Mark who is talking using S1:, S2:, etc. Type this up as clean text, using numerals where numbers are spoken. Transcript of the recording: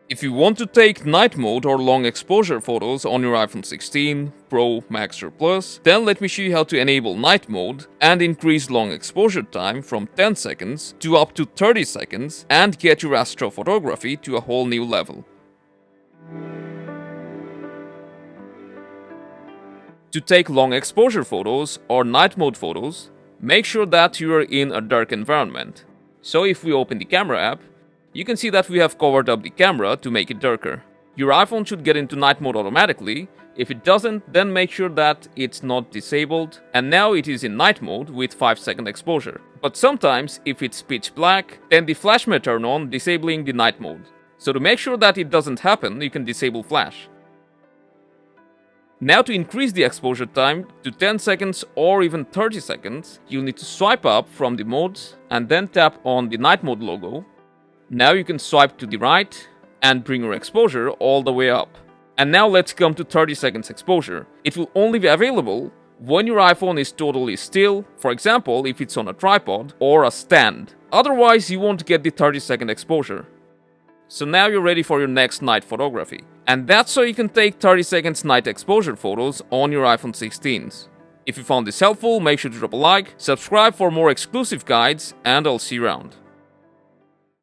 S1: If you want to take night mode or long exposure photos on your iPhone 16, Pro, Max or Plus, then let me show you how to enable night mode and increase long exposure time from 10 seconds to up to 30 seconds and get your astrophotography to a whole new level. To take long exposure photos or night mode photos, make sure that you are in a dark environment. So if we open the camera app, you can see that we have covered up the camera to make it darker. Your iPhone should get into night mode automatically. If it doesn't, then make sure that it's not disabled. And now it is in night mode with 5-second exposure. But sometimes, if it's pitch black, then the flash may turn on, disabling the night mode. So to make sure that it doesn't happen, you can disable flash. Now to increase the exposure time to 10 seconds or even 30 seconds, you'll need to swipe up from the modes and then tap on the night mode logo. Now you can swipe to the right and bring your exposure all the way up. And now let's come to 30 seconds exposure. It will only be available when your iPhone is totally still, for example if it's on a tripod or a stand. Otherwise you won't get the 30-second exposure. So now you're ready for your next night photography. And that's how you can take 30 seconds night exposure photos on your iPhone 16s. If you found this helpful, make sure to drop a like, subscribe for more exclusive guides, and I'll see you around.